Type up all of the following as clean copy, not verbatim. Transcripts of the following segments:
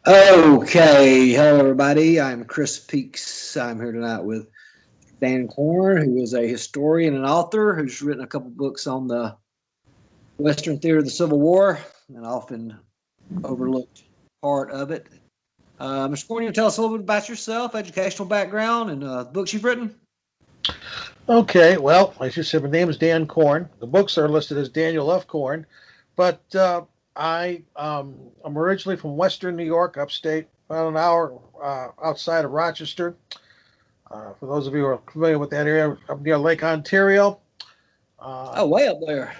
Okay, hello everybody. I'm Chris Peaks. I'm here tonight with Dan Korn, who is a historian and author who's written a couple books on the Western theater of the Civil War, an often overlooked part of it. Mr. Korn, you tell us a little bit about yourself, educational background, and books you've written? Okay, well, as you said, my name is Dan Korn. The books are listed as Daniel F. Korn, but I'm originally from Western New York, upstate, about an hour outside of Rochester. For those of you who are familiar with that area, up near Lake Ontario. Uh, Oh, way up there.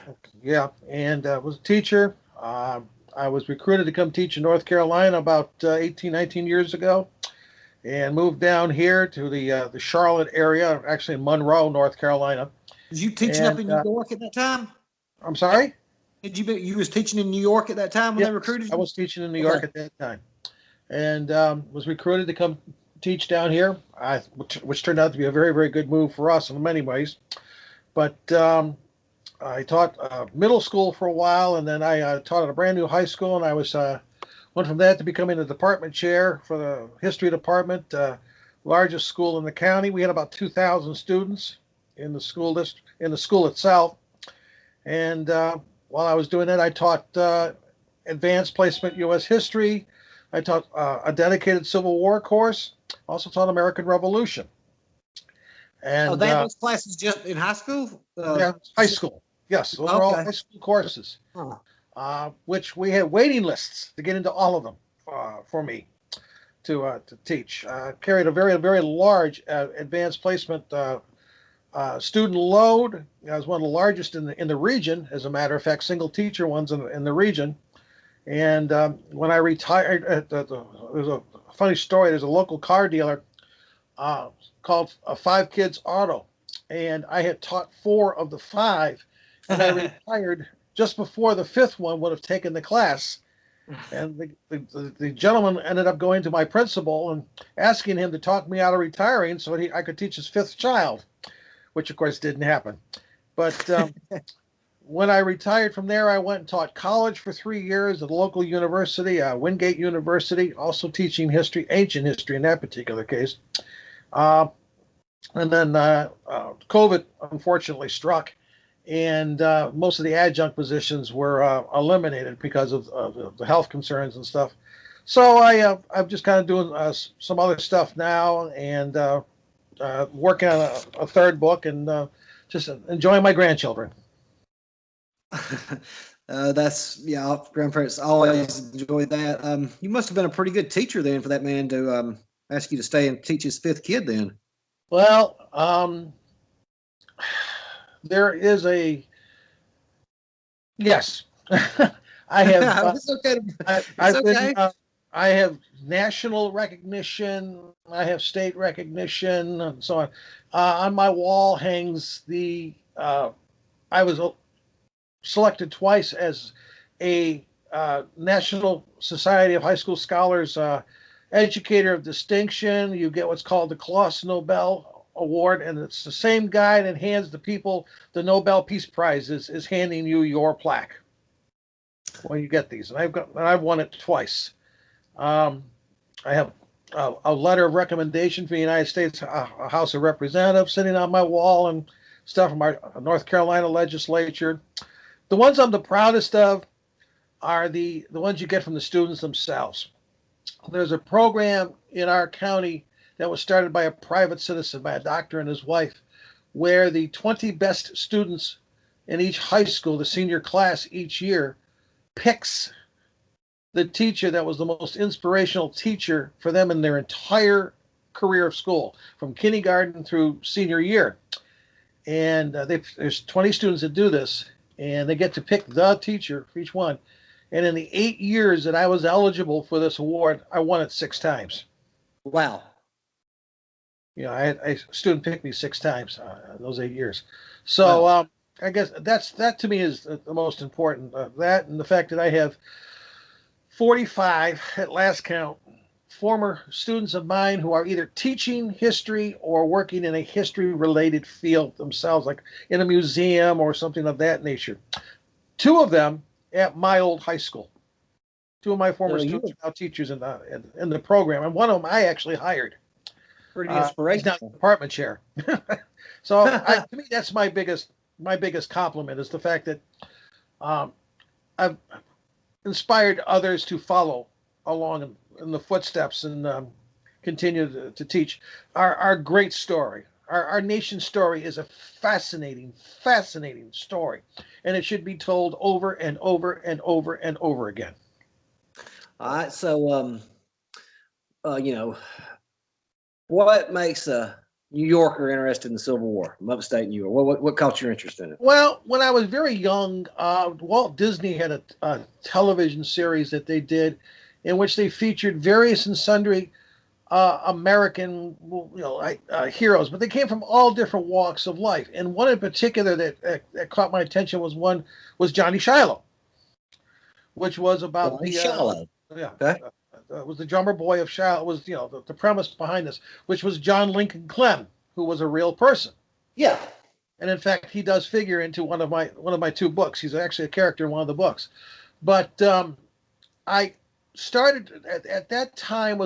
yeah, and was a teacher. I was recruited to come teach in North Carolina about 18, 19 years ago, and moved down here to the Charlotte area, actually in Monroe, North Carolina. Was you teaching up And in New York at that time? I'm sorry. You was teaching in New York at that time when they Yes, recruited I you? was teaching in New Okay. York at that time, and was recruited to come teach down here. Which turned out to be a very, very good move for us in many ways. But I taught middle school for a while, and then I taught at a brand new high school, and I was went from that to becoming the department chair for the history department, largest school in the county. We had about 2,000 students in the school district, in the school itself, and while I was doing that, I taught advanced placement U.S. history. I taught a dedicated Civil War course. Also taught American Revolution, Oh, and they had those classes just in high school? yeah, high school. Yes, those are all Okay. high school courses, Huh. which we had waiting lists to get into all of them for me to teach. Carried a very, very large advanced placement student load. I was one of the largest in the region, as a matter of fact, single teacher ones in the region. And when I retired, there's a funny story. There's a local car dealer uh, called Five Kids Auto, and I had taught four of the five, and I retired just before the fifth one would have taken the class. And the gentleman ended up going to my principal and asking him to talk me out of retiring so I could teach his fifth child, which of course didn't happen. But when I retired from there, I went and taught college for 3 years at a local university, Wingate University, also teaching history, ancient history in that particular case. Uh, and then COVID unfortunately struck, and most of the adjunct positions were eliminated because of the health concerns and stuff. So I'm just kind of doing some other stuff now, and working on a third book, and just enjoying my grandchildren. That's yeah. Grandparents always enjoyed that. You must have been a pretty good teacher then for that man to ask you to stay and teach his fifth kid. Then Well, there is a yes. I have it's okay. It's I've been okay. I have national recognition. I have state recognition, and so on. On my wall hangs the. I was selected twice as a National Society of High School Scholars Educator of Distinction. You get what's called the Claus Nobel Award, and it's the same guy that hands the people the Nobel Peace Prize is handing you your plaque when you get these. And I've won it twice. Um, I have a letter of recommendation from the United States House of Representatives sitting on my wall, and stuff from our North Carolina legislature. The ones I'm the proudest of are the ones you get from the students themselves. There's a program in our county that was started by a private citizen, by a doctor and his wife, where the 20 best students in each high school, the senior class each year, picks the teacher that was the most inspirational teacher for them in their entire career of school, from kindergarten through senior year. And there's 20 students that do this, and they get to pick the teacher for each one. And in the 8 years that I was eligible for this award, I won it 6 times. Wow. You know, I had a student pick me 6 times in those 8 years. So Wow. I guess that to me is the most important. That and the fact that I have 45 at last count former students of mine who are either teaching history or working in a history related field themselves, like in a museum or something of that nature. Two of them at my old high school. Two of my former So you students were are now teachers in the program, and one of them I actually hired. pretty He's now inspirational. department chair. So to me, that's my biggest compliment is the fact that um, I've inspired others to follow along in the footsteps and continue to teach our great story. Our nation's story is a fascinating, fascinating story, and it should be told over and over and over and over again. All right. So, you know, what makes a New Yorker interested in the Civil War, upstate New York? What caught your interest in it? Well, when I was very young, Walt Disney had a television series that they did in which they featured various and sundry American, heroes, but they came from all different walks of life. And one in particular that caught my attention was Johnny Shiloh, which was about Johnny Shallow. yeah, Okay. was the drummer boy of Shiloh. Was the premise behind this, which was John Lincoln Clem, who was a real person. Yeah. And in fact, he does figure into one of my two books. He's actually a character in one of the books. But I started at that time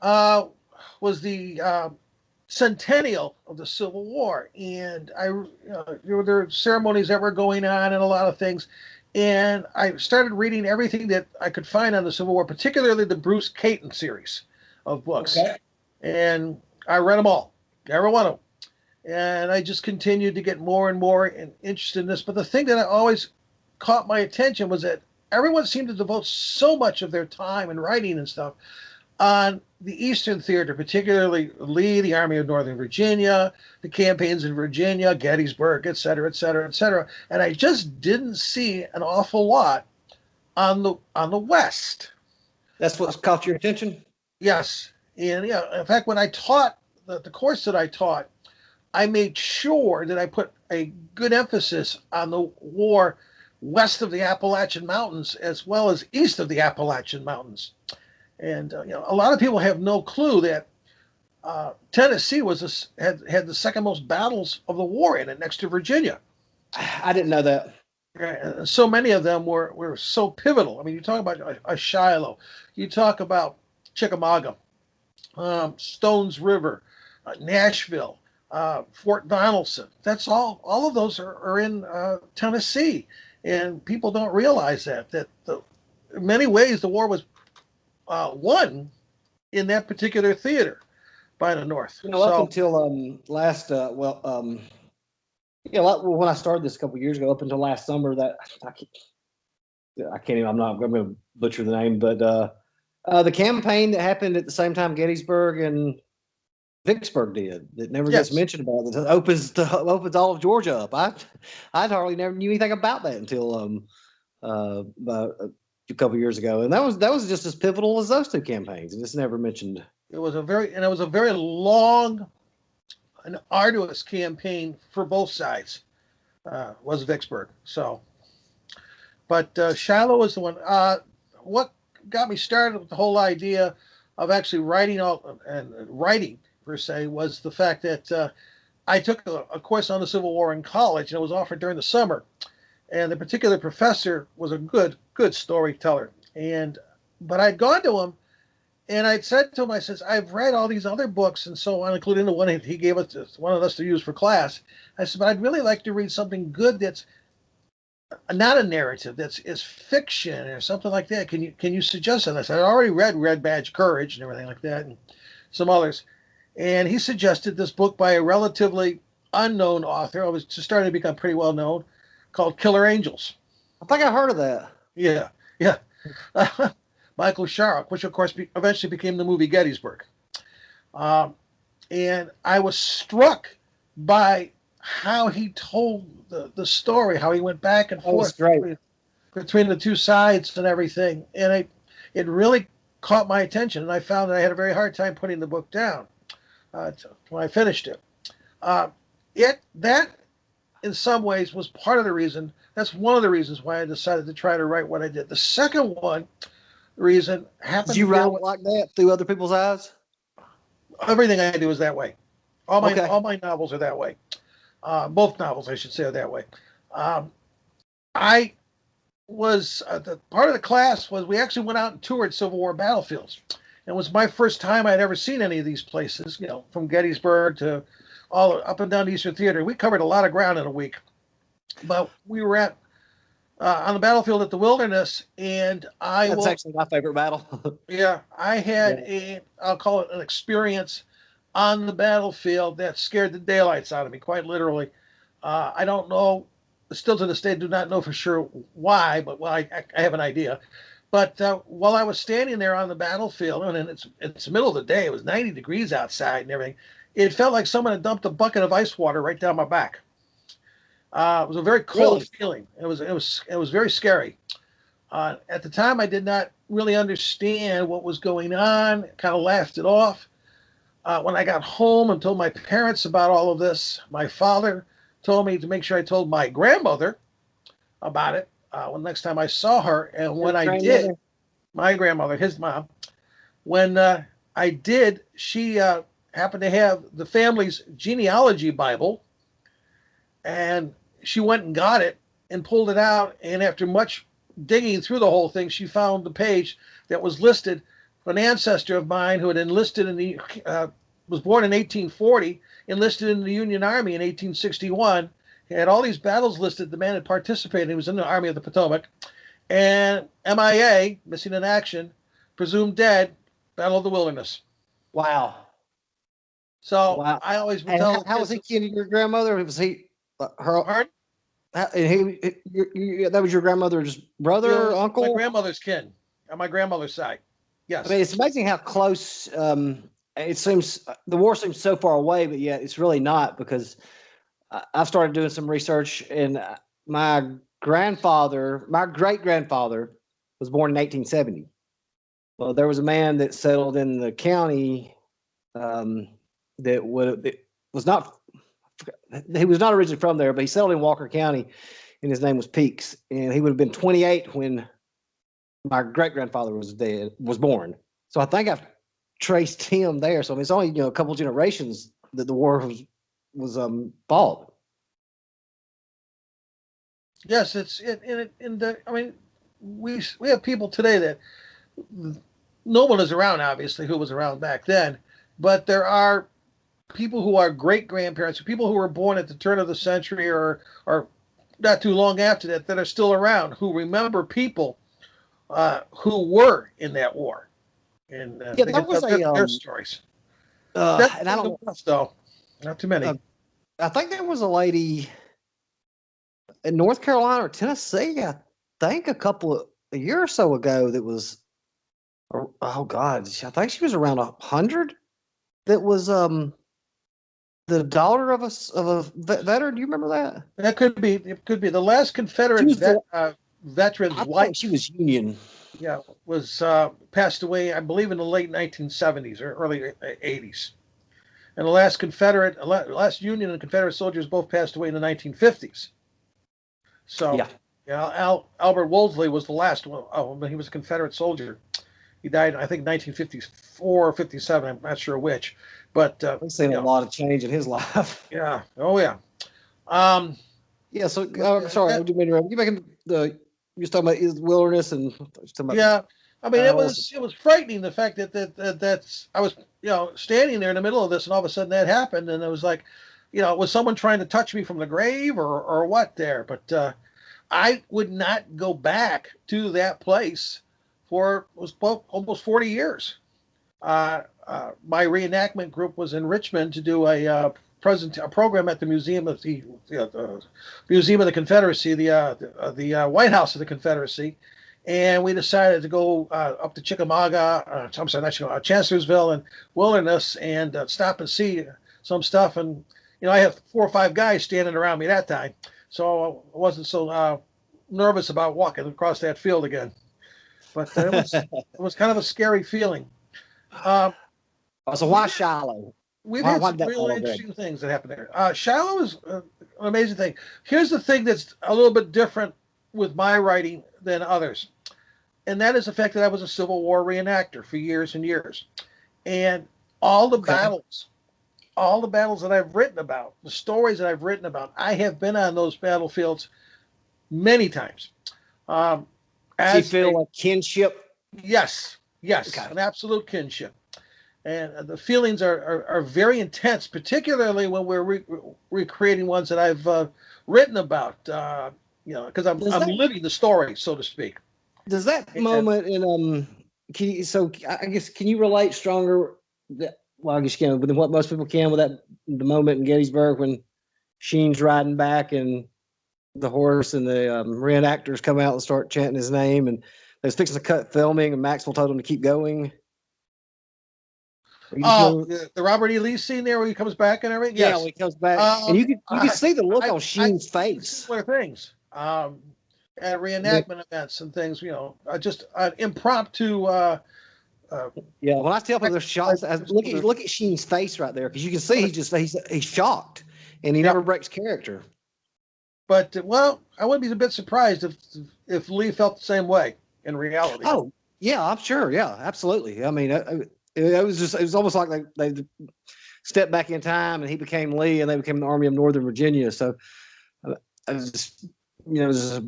uh, was the centennial of the Civil War, and there were ceremonies that were going on and a lot of things. And I started reading everything that I could find on the Civil War, particularly the Bruce Caton series of books. Okay. And I read them all, every one of them. And I just continued to get more and more interested in this. But the thing that always caught my attention was that everyone seemed to devote so much of their time and writing and stuff on the Eastern Theater, particularly Lee, the Army of Northern Virginia, the campaigns in Virginia, Gettysburg, et cetera, et cetera, et cetera. And I just didn't see an awful lot on the West. That's what's caught your attention? Yes. And yeah, in fact, when I taught the course that I taught, I made sure that I put a good emphasis on the war west of the Appalachian Mountains as well as east of the Appalachian Mountains. And a lot of people have no clue that Tennessee had the second most battles of the war in it, next to Virginia. I didn't know that. And so many of them were so pivotal. I mean, you talk about a Shiloh, you talk about Chickamauga, Stones River, Nashville, Fort Donelson. That's all. All of those are in Tennessee, and people don't realize that in many ways the war was won in that particular theater by the North. Up until last, when I started this a couple of years ago, up until last summer, that I can't even. I'm going to butcher the name, but the campaign that happened at the same time Gettysburg and Vicksburg did, that never gets mentioned about, that opens all of Georgia up. I'd hardly never knew anything about that until about a couple of years ago, and that was just as pivotal as those two campaigns, and it's never mentioned. It was a very long and arduous campaign for both sides. Was Vicksburg. So, but Shiloh was the one. What got me started with the whole idea of actually writing per se was the fact that I took a course on the Civil War in college, and it was offered during the summer. And the particular professor was a good storyteller. But I'd gone to him, and I'd said to him, I says, I've read all these other books and so on, including the one he gave wanted us to use for class. I said, but I'd really like to read something good that's not a narrative, is fiction or something like that. Can you suggest that? I said, I already read Red Badge Courage and everything like that, and some others. And he suggested this book by a relatively unknown author. I was just starting to become pretty well known, called Killer Angels. I think I heard of that. Yeah. Michael Sharrock, which of course eventually became the movie Gettysburg. And I was struck by how he told the story, how he went back and forth between the two sides and everything. And it really caught my attention, and I found that I had a very hard time putting the book down when I finished it. That in some ways was part of the reason. That's one of the reasons why I decided to try to write what I did. The second reason happened. Did you write like that through other people's eyes? Everything I do is that way. All my novels are that way. Both novels, I should say, are that way. I was the part of the class was we actually went out and toured Civil War battlefields. It was my first time I'd ever seen any of these places, from Gettysburg to all up and down the Eastern Theater. We covered a lot of ground in a week. But we were on the battlefield at the Wilderness, and That's actually my favorite battle. yeah, I had I'll call it an experience on the battlefield that scared the daylights out of me, quite literally. I don't know, still to this day, do not know for sure why, but I have an idea. But while I was standing there on the battlefield, and it's the middle of the day, it was 90 degrees outside and everything, it felt like someone had dumped a bucket of ice water right down my back. It was a very cold feeling. It was very scary. At the time, I did not really understand what was going on. Kind of laughed it off. When I got home and told my parents about all of this, my father told me to make sure I told my grandmother about it when next time I saw her. And when I did, my grandmother, his mom, when I did, she happened to have the family's genealogy Bible, and she went and got it and pulled it out. And after much digging through the whole thing, she found the page that was listed for an ancestor of mine who had enlisted in the was born in 1840, enlisted in the Union Army in 1861. He had all these battles listed. The man had participated. He was in the Army of the Potomac, and MIA, missing in action, presumed dead, Battle of the Wilderness. Wow. So I always would tell. How was he kin to your grandmother? Was he her? Pardon? That was your grandmother's brother, or uncle? My grandmother's kin, on my grandmother's side. Yes. I mean, it's amazing how close. It seems the war seems so far away, but yet it's really not, because I've started doing some research, and my great grandfather, was born in 1870. Well, there was a man that settled in the county that was not. He was not originally from there, but he settled in Walker County, and his name was Peaks, and he would have been 28 when my great grandfather was born. So I think I've traced him there. So I mean, it's only a couple generations that the war was fought. Yes, I mean, we have people today that no one is around, obviously, who was around back then, but there are people who are great grandparents, people who were born at the turn of the century or not too long after that are still around, who remember people who were in that war, and that was their stories. And I don't know, though, not too many. I think there was a lady in North Carolina or Tennessee, I think a year or so ago, that was, oh God, I think she was around 100. That was the daughter of a veteran. Do you remember that? That could be. It could be the last Confederate veteran's wife. She was Union. Yeah, was passed away, I believe, in the late 1970s or early 80s. And the last Union and Confederate soldiers both passed away in the 1950s. So, Albert Wolseley was the last one. Oh, but he was a Confederate soldier. He died, I think, 1954 or 57. I'm not sure which. But I've seen a lot of change in his life. Yeah. Oh, yeah. Yeah. So, sorry, I didn't mean to interrupt. You making you was talking about his wilderness and yeah. I mean, it was frightening, the fact that I was standing there in the middle of this, and all of a sudden that happened, and it was like, was someone trying to touch me from the grave or what there? But I would not go back to that place for almost 40 years. My reenactment group was in Richmond to do a program at the Museum of the Museum of the Confederacy, the White House of the Confederacy, and we decided to go up to Chickamauga, I'm sorry, not Chickamauga, Chancellorsville and Wilderness, and stop and see some stuff. And I have 4 or 5 guys standing around me that time, so I wasn't so nervous about walking across that field again. But it was kind of a scary feeling. So why Shiloh? We've had some really interesting things that happened there. Shiloh is an amazing thing. Here's the thing that's a little bit different with my writing than others, and that is the fact that I was a Civil War reenactor for years and years. And all the battles that I've written about, the stories that I've written about, I have been on those battlefields many times. Um, So you as feel a like kinship? yes, yes, Okay. an absolute kinship. And the feelings are very intense, particularly when we're recreating ones that I've written about. Because Does I'm that living the story, so to speak. does that And moment in can you, so I guess can you relate stronger that, well, I guess you can, but what most people can with that, the moment in Gettysburg when Sheen's riding back and the horse and the reenactors come out and start chanting his name, and they was fixing to cut filming and Maxwell told him to keep going. Are you oh, familiar? the Robert E. Lee scene there where he comes back and everything. Yeah, when Yes, he comes back, and you could see the look on I've Sheen's seen face. similar things at But, reenactment events and things. Just an impromptu. Uh, yeah, when I tell people there's shots, look at Sheen's face right there because you can see he's shocked, and he yeah, never breaks character. but well, I wouldn't be a bit surprised if Lee felt the same way in reality. Oh, yeah, I'm sure. Yeah, absolutely. I mean, it was almost like they stepped back in time and he became Lee and they became the Army of Northern Virginia. So it was just, it was a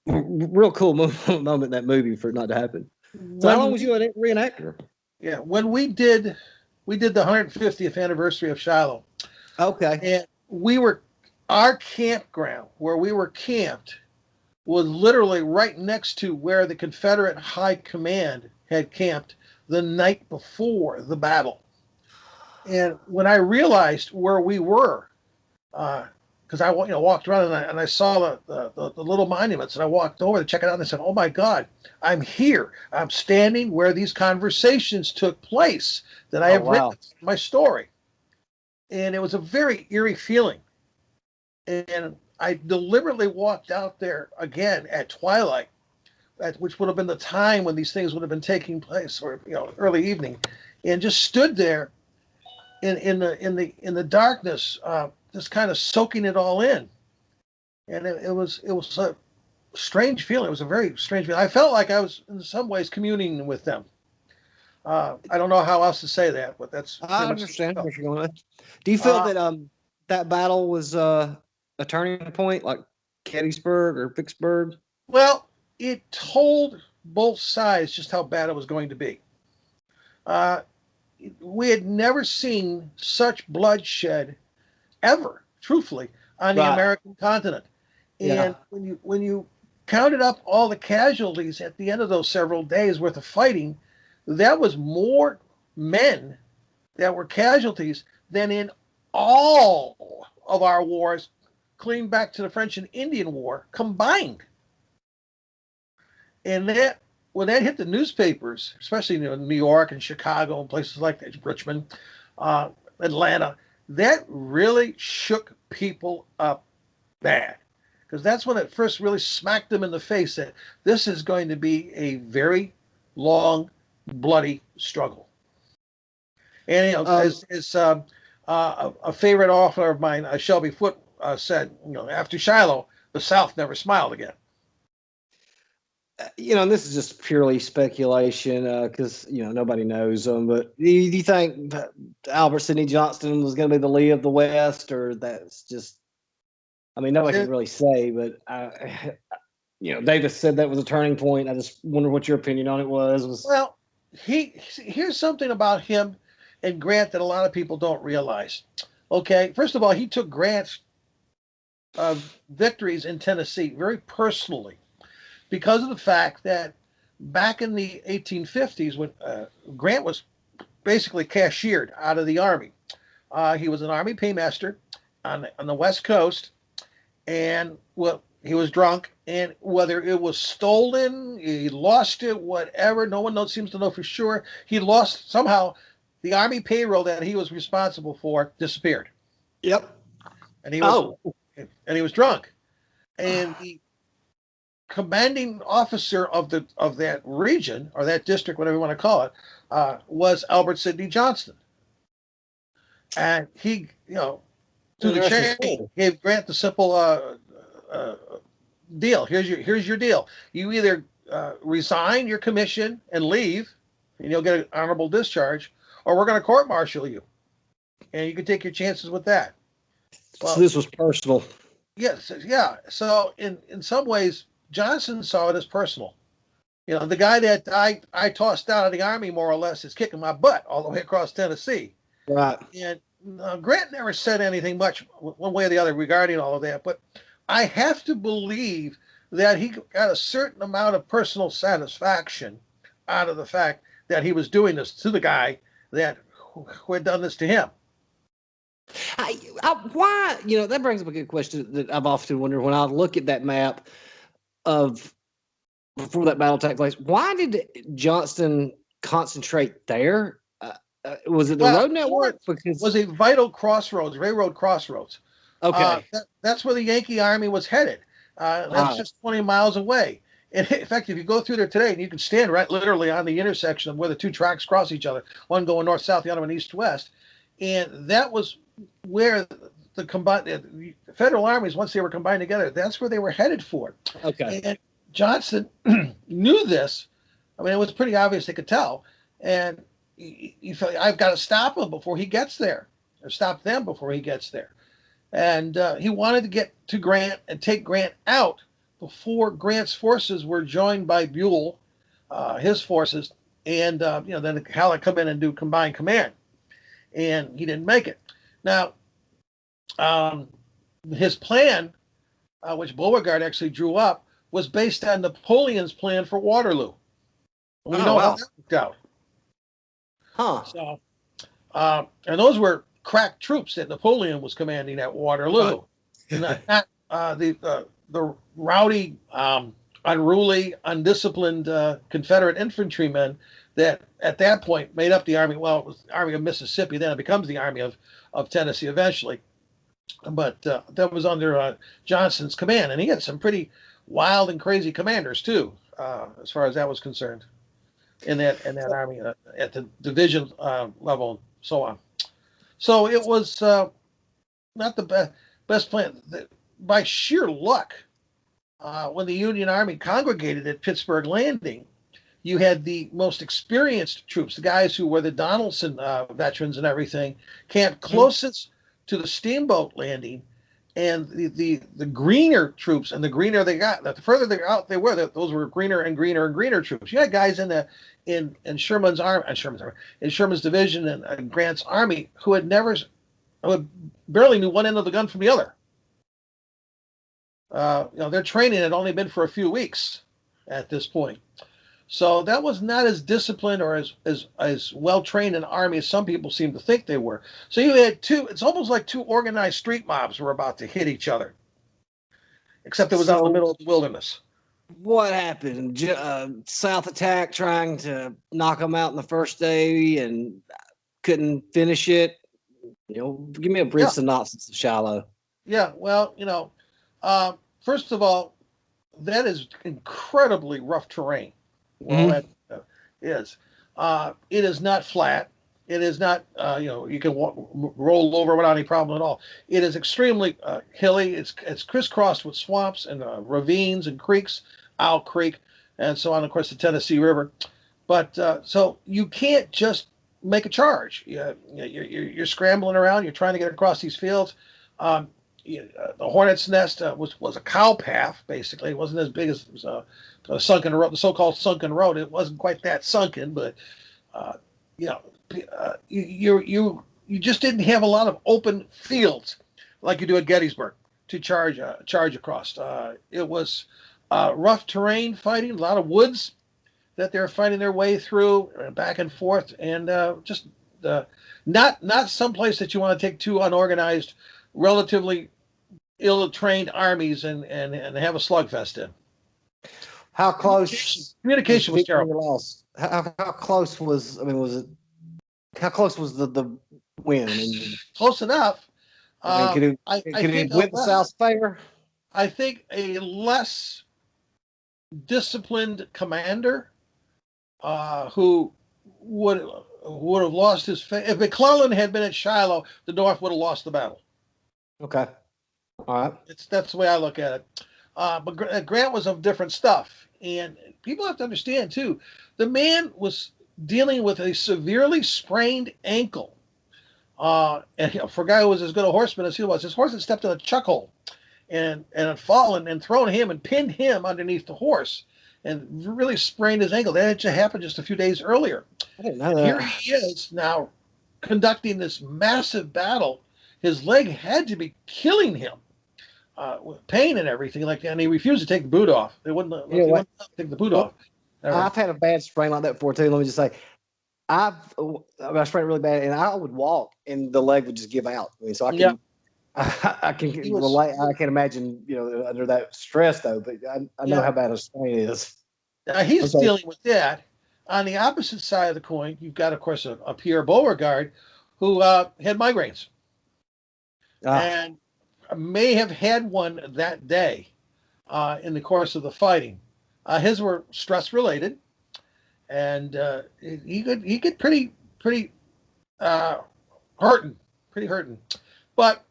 real cool moment in that movie for it not to happen. So how long When was you a reenactor? yeah, when we did the 150th anniversary of Shiloh, Okay. and our campground where we were camped was literally right next to where the Confederate High Command had camped the night before the battle. And when I realized where we were, because I walked around and I saw the little monuments, and I walked over to check it out, and I said, "Oh my God, I'm here! I'm standing where these conversations took place that I Oh, have written wow. in my story." And it was a very eerie feeling. And I deliberately walked out there again at twilight, which would have been the time when these things would have been taking place, or early evening, and just stood there in the darkness, just kind of soaking it all in. And it was a strange feeling. It was a very strange feeling. I felt like I was in some ways communing with them. I don't know how else to say that, but that's I pretty much what I understand felt. what you're going with. Do you feel Uh, that that battle was a turning point, like Gettysburg or Vicksburg? well, it told both sides just how bad it was going to be. Uh, we had never seen such bloodshed ever, truthfully, on the Right. American continent. Yeah. And when you counted up all the casualties at the end of those several days worth of fighting, that was more men that were casualties than in all of our wars, clean back to the French and Indian War combined. And that when that hit the newspapers, especially New York and Chicago and places like that, Richmond, uh, Atlanta, that really shook people up bad, because that's when it first really smacked them in the face that this is going to be a very long, bloody struggle. And Um, as a favorite author of mine, Shelby Foote, said, after Shiloh, the South never smiled again. and this is just purely speculation because nobody knows them. But do you think that Albert Sidney Johnston was going to be the Lee of the West, or that's just? I mean, nobody can It, really say, but Davis said that was a turning point. I just wonder what your opinion on it was. well, here's something about him and Grant that a lot of people don't realize. Okay, first of all, he took Grant's victories in Tennessee very personally, because of the fact that back in the 1850s, when Grant was basically cashiered out of the Army, he was an Army paymaster on the West Coast, and well, he was drunk, and whether it was stolen, he lost it, whatever, no one seems to know for sure. He lost somehow the Army payroll that he was responsible for disappeared, Yep. and he was Oh. and he was drunk, and the commanding officer of that region or that district, whatever you want to call it, was Albert Sidney Johnston, and he, through And the the rest is chain, story. gave Grant the simple uh, deal. Here's your deal. You either resign your commission and leave, and you'll get an honorable discharge, or we're going to court martial you, and you can take your chances with that. So Well, this was personal. yes, yeah. So in some ways, Johnson saw it as personal. The guy that I tossed out of the Army, more or less, is kicking my butt all the way across Tennessee. Right. And Grant never said anything much one way or the other regarding all of that, but I have to believe that he got a certain amount of personal satisfaction out of the fact that he was doing this to the guy who had done this to him. Why? That brings up a good question that I've often wondered when I look at that map of before that battle took place. Why did Johnston concentrate there? Was it the road network? Because it was a vital crossroads, railroad crossroads. Okay. That's where the Yankee Army was headed. That's just 20 miles away. And in fact, if you go through there today, and you can stand right literally on the intersection of where the two tracks cross each other, one going north-south, the other one east-west, and that was where the federal armies, once they were combined together, that's where they were headed for. Okay. And Johnson knew this. I mean, it was pretty obvious, they could tell. And he felt, I've got to stop him before he gets there, or stop them before he gets there. And he wanted to get to Grant and take Grant out before Grant's forces were joined by Buell, his forces, and then Halleck come in and do combined command. And he didn't make it. Now, his plan, which Beauregard actually drew up, was based on Napoleon's plan for Waterloo. We know how that worked out. Huh. So, and those were crack troops that Napoleon was commanding at Waterloo, not the rowdy, unruly, undisciplined Confederate infantrymen that at that point made up the Army. Well, it was the Army of Mississippi. Then it becomes the Army of Tennessee eventually. But that was under Johnson's command, and he had some pretty wild and crazy commanders too, as far as that was concerned, in that army at the division level, and so on. So it was not the best plan. By sheer luck, when the Union Army congregated at Pittsburgh Landing, you had the most experienced troops, the guys who were the Donaldson veterans and everything, camped closest to the steamboat landing, and the greener troops, and the greener they got, the further they out they were, those were greener and greener and greener troops. You had guys in Sherman's army, in Sherman's division and Grant's army who barely knew one end of the gun from the other. Their training had only been for a few weeks at this point. So that was not as disciplined or as well trained an army as some people seem to think they were. So you had it's almost like two organized street mobs were about to hit each other, except it was out in the middle of the wilderness. What happened? South attack, trying to knock them out in the first day and couldn't finish it. Give me a brief synopsis of Shiloh. Yeah, well, first of all, that is incredibly rough terrain. Well, that is. It is not flat. It is not, you can roll over without any problem at all. It is extremely hilly. It's crisscrossed with swamps and ravines and creeks, Owl Creek, and so on, of course, the Tennessee River. But so you can't just make a charge. You're scrambling around. You're trying to get across these fields. The Hornet's Nest was a cow path, basically. It wasn't as big as a sunken road, the so-called sunken road. It wasn't quite that sunken, but you just didn't have a lot of open fields like you do at Gettysburg to charge across. It was rough terrain fighting, a lot of woods that they're fighting their way through, back and forth, and just not some place that you want to take two unorganized, relatively ill-trained armies and have a slugfest in. How close? Communication was terrible. How close was? How close was the win? Close enough. Could it win the South's favor? I think a less disciplined commander who would have lost his faith. If McClellan had been at Shiloh, the North would have lost the battle. Okay. All right. That's the way I look at it. But Grant was of different stuff. And people have to understand, too, the man was dealing with a severely sprained ankle. And for a guy who was as good a horseman as he was, his horse had stepped in a chuck hole. and had fallen and thrown him and pinned him underneath the horse and really sprained his ankle. That had happened just a few days earlier. I didn't know And that. here he is now conducting this massive battle. His leg had to be killing him with pain and everything like that. And he refused to take the boot off. They wouldn't, You know they what? wouldn't take the boot Well, off. Never. I've had a bad sprain like that before too. Let me just say, I sprained it really bad, and I would walk, and the leg would just give out. I mean, so I can, Yep. I can He was- relate. I can't imagine, under that stress though. But I know Yeah. how bad a sprain is. He's Okay. dealing with that. On the opposite side of the coin, you've got, of course, a Pierre Beauregard who had migraines and may have had one that day in the course of the fighting. His were stress related, and he could pretty hurting, pretty hurting. But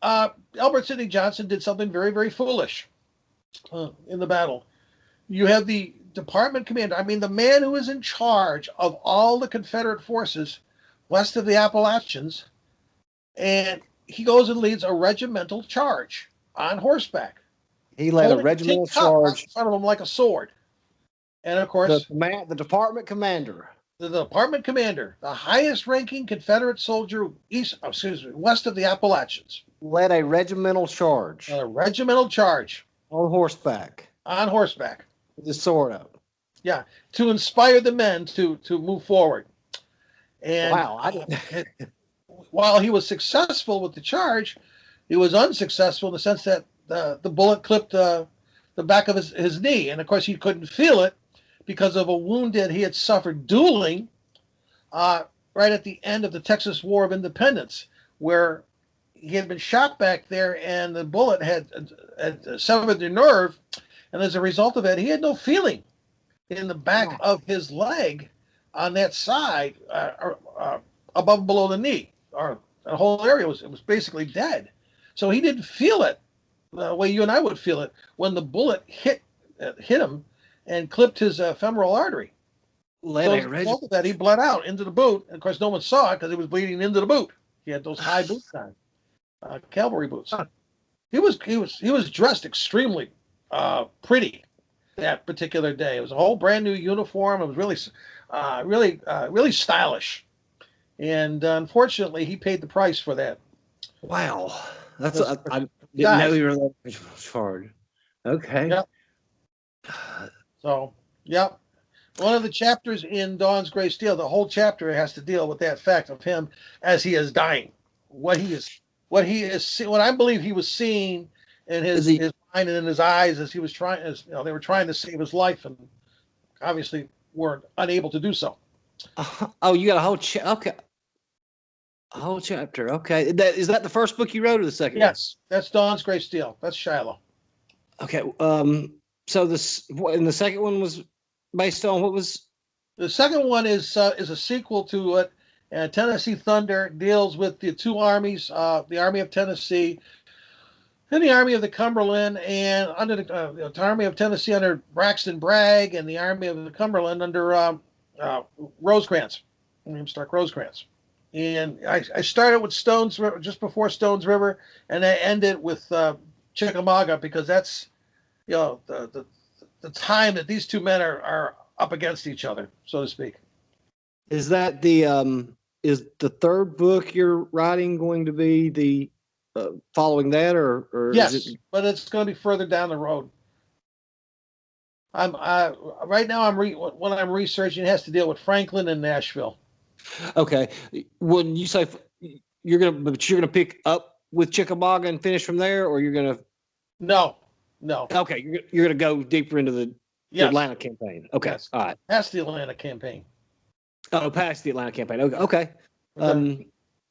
Albert Sidney Johnson did something very, very foolish in the battle. You have the department commander, I mean, the man who is in charge of all the Confederate forces west of the Appalachians, and he goes and leads a regimental charge on horseback. He led a holding regimental tin cup out charge. in front of him like a sword. And of course, The department commander. the department commander, the highest ranking Confederate soldier west of the Appalachians, led a regimental charge a regimental charge on horseback on horseback. with his sword up. Yeah, to inspire the men to move forward. And Wow, I didn't. while he was successful with the charge, he was unsuccessful in the sense that the bullet clipped the back of his knee. And of course, he couldn't feel it because of a wound that he had suffered dueling right at the end of the Texas War of Independence, where he had been shot back there and the bullet had severed the nerve. And as a result of that, he had no feeling in the back of his leg on that side, above and below the knee. Or the whole area was basically dead. So he didn't feel it the way you and I would feel it when the bullet hit him and clipped his femoral artery. So as a result of that, he bled out into the boot. And of course, no one saw it because he was bleeding into the boot. He had those high boots on, cavalry boots. He was dressed extremely pretty that particular day. It was a whole brand new uniform. It was really stylish. And unfortunately, he paid the price for that. Wow, I didn't know you were that charge. Okay. Yep. So, yep. One of the chapters in Dawn's Gray Steel, the whole chapter has to deal with that fact of him as he is dying. What I believe he was seeing in his mind and in his eyes as he was they were trying to save his life and obviously were unable to do so. Oh, you got a whole okay. A whole chapter. Okay. Is that the first book you wrote or the second? Yes, that's Dawn's Gray Steel. That's Shiloh. Okay. So and the second one was based on what was? The second one is a sequel to it. Tennessee Thunder deals with the two armies, the Army of Tennessee and the Army of the Cumberland, and under the Army of Tennessee under Braxton Bragg, and the Army of the Cumberland under Rosecrans, William Stark Rosecrans. And I started with Stones River, just before Stones River, and I ended with Chickamauga because that's the time that these two men are up against each other, so to speak. Is that is the third book you're writing going to be the following that, or yes, is it... but it's going to be further down the road. Right now what I'm researching has to deal with Franklin and Nashville. Okay, when you say you're gonna pick up with Chickamauga and finish from there, or you're gonna? No. Okay, you're gonna go deeper into the Atlanta campaign. Okay, yes. All right. Past the Atlanta campaign. Oh, past the Atlanta campaign. Okay.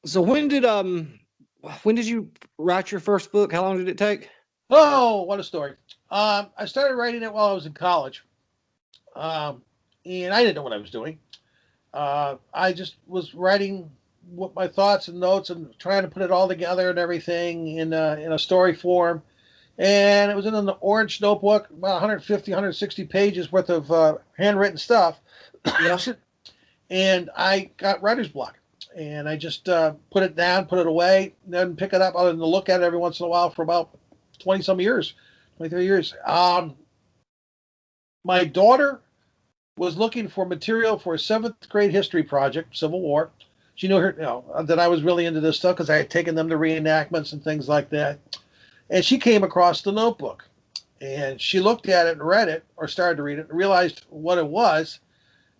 So when did you write your first book? How long did it take? Oh, what a story! I started writing it while I was in college, and I didn't know what I was doing. I just was writing what my thoughts and notes and trying to put it all together and everything in a story form. And it was in an orange notebook, about 150, 160 pages worth of handwritten stuff. And I got writer's block. And I just put it down, put it away, then pick it up other than to look at it every once in a while for about 20 some years, 23 years. My daughter was looking for material for a 7th grade history project, Civil War. She knew that I was really into this stuff because I had taken them to reenactments and things like that. And she came across the notebook. And she looked at it and read it, or started to read it, and realized what it was,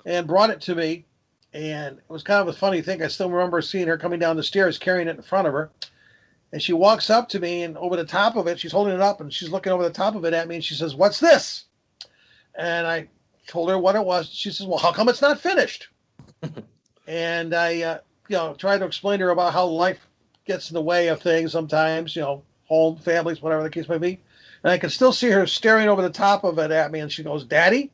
and brought it to me. And it was kind of a funny thing. I still remember seeing her coming down the stairs carrying it in front of her. And she walks up to me, and over the top of it, she's holding it up, and she's looking over the top of it at me, and she says, "What's this?" And I told her what it was. She says, "Well, how come it's not finished?" And I, tried to explain to her about how life gets in the way of things sometimes, home, families, whatever the case may be. And I could still see her staring over the top of it at me, and she goes, "Daddy,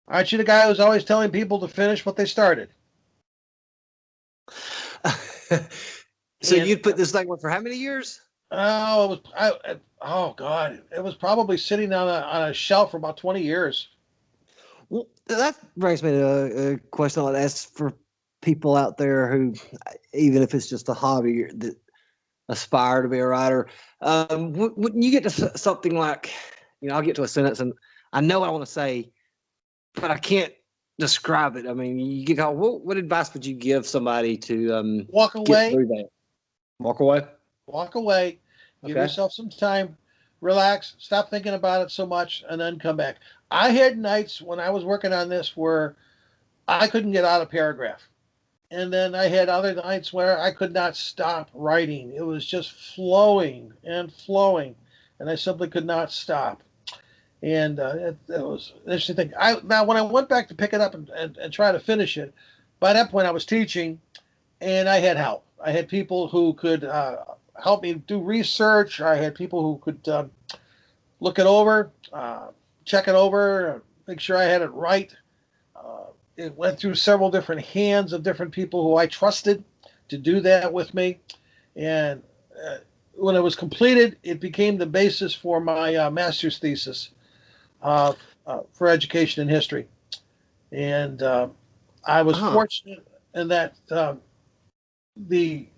aren't you the guy who's always telling people to finish what they started?" So you'd put this thing on for how many years? Oh, God, it was probably sitting on a shelf for about 20 years. Well, that brings me to a question I would ask for people out there who, even if it's just a hobby, that aspire to be a writer. When you get to something like, I'll get to a sentence and I know what I want to say, but I can't describe it. I mean, you get called. What advice would you give somebody to walk away? Get through that? Walk away. Walk away. Give yourself some time. Relax. Stop thinking about it so much, and then come back. I had nights when I was working on this where I couldn't get out a paragraph. And then I had other nights where I could not stop writing. It was just flowing and flowing, and I simply could not stop. And it was an interesting thing. Now, when I went back to pick it up and try to finish it, by that point I was teaching, and I had help. I had people who could help me do research. I had people who could look it over, check it over, make sure I had it right. It went through several different hands of different people who I trusted to do that with me. And when it was completed, it became the basis for my master's thesis for education in history. And I was fortunate in that the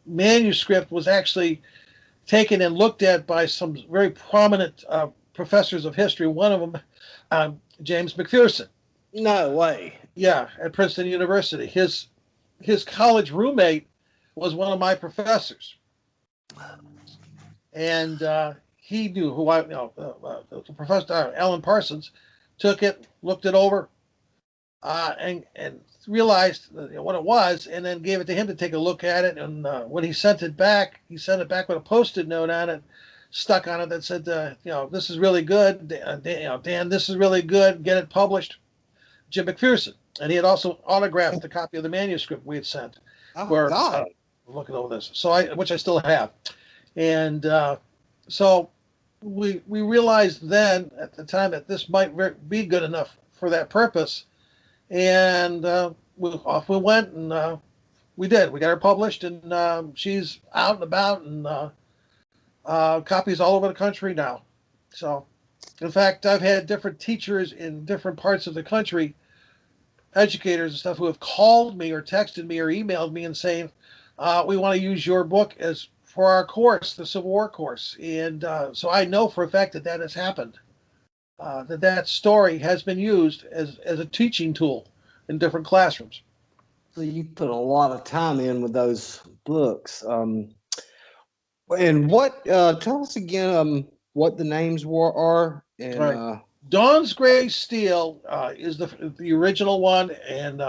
manuscript was actually taken and looked at by some very prominent professors of history. One of them, James McPherson. No way. Yeah, at Princeton University. His college roommate was one of my professors, and he knew who Professor Alan Parsons took it, looked it over, and realized what it was, and then gave it to him to take a look at it. And when he sent it back with a Post-it note on it, stuck on it that said, "This is really good, Dan. This is really good. Get it published." Jim McPherson, and he had also autographed a copy of the manuscript we had sent. God. Looking over this, which I still have, and so we realized then at the time that this might be good enough for that purpose, and off we went, and we did. We got her published, and she's out and about, and copies all over the country now. So, in fact, I've had different teachers in different parts of the country, educators and stuff, who have called me or texted me or emailed me and saying, "We want to use your book as for our course, the Civil War course." And so I know for a fact that has happened. That story has been used as a teaching tool in different classrooms. So you put a lot of time in with those books. And what? Tell us again what the names are. And right. Dawn's Gray Steel is the original one, and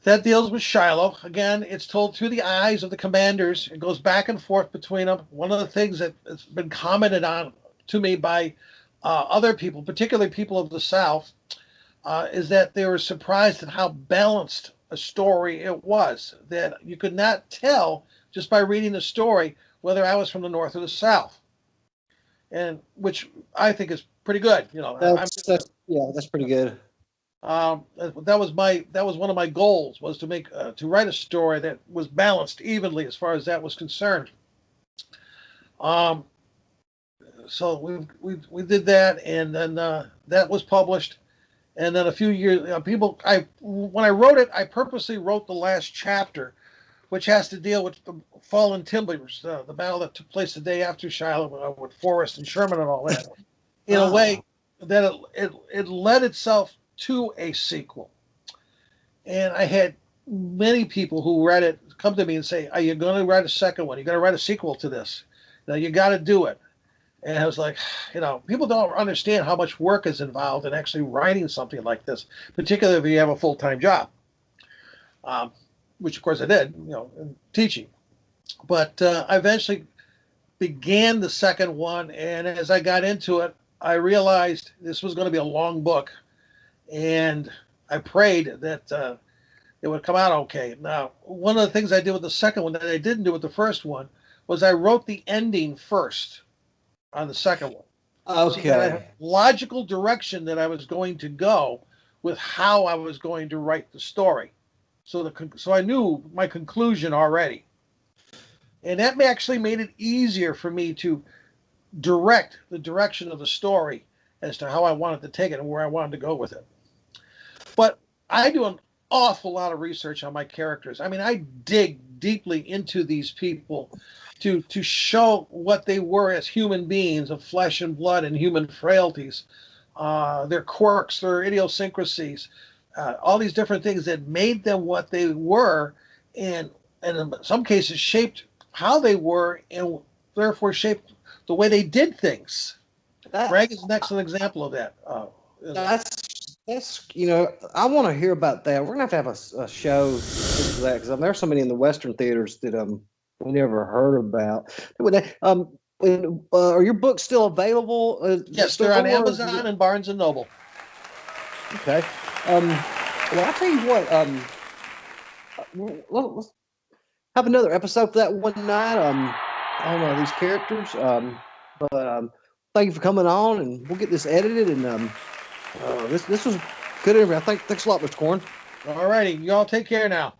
that deals with Shiloh. Again, it's told through the eyes of the commanders. It goes back and forth between them. One of the things that has been commented on to me by other people, particularly people of the South, is that they were surprised at how balanced a story it was. That you could not tell just by reading the story whether I was from the North or the South, and which I think is pretty good. That's pretty good. That was one of my goals, was to write a story that was balanced evenly as far as that was concerned. So we did that, and then that was published, and then a few years when I wrote it, I purposely wrote the last chapter which has to deal with the fallen timbers, the battle that took place the day after Shiloh with Forrest and Sherman and all that, in a way that it led itself to a sequel. And I had many people who read it come to me and say, "Are you going to write a second one? You're going to write a sequel to this? Now you got to do it." And I was like, people don't understand how much work is involved in actually writing something like this, particularly if you have a full-time job, which of course I did, in teaching. But I eventually began the second one, and as I got into it, I realized this was going to be a long book, and I prayed that it would come out okay. Now, one of the things I did with the second one that I didn't do with the first one was I wrote the ending first on the second one. Okay. So that I had logical direction that I was going to go with how I was going to write the story. So I knew my conclusion already. And that actually made it easier for me to direct the direction of the story as to how I wanted to take it and where I wanted to go with it. But I do an awful lot of research on my characters. I mean, I dig deeply into these people to show what they were as human beings of flesh and blood and human frailties, their quirks, their idiosyncrasies, all these different things that made them what they were, and in some cases shaped how they were, and therefore shaped the way they did things. Greg is an excellent example of that. That's I want to hear about that. We're gonna have a show for that because there's so many in the Western theaters that we never heard about. Are your books still available? Yes, they're on Amazon and Barnes and Noble. Okay. Well, I'll tell you what. Let's have another episode for that one night. On these characters. But thank you for coming on, and we'll get this edited. And this was good interview. Thanks a lot, Mr. Korn. All righty, you all take care now.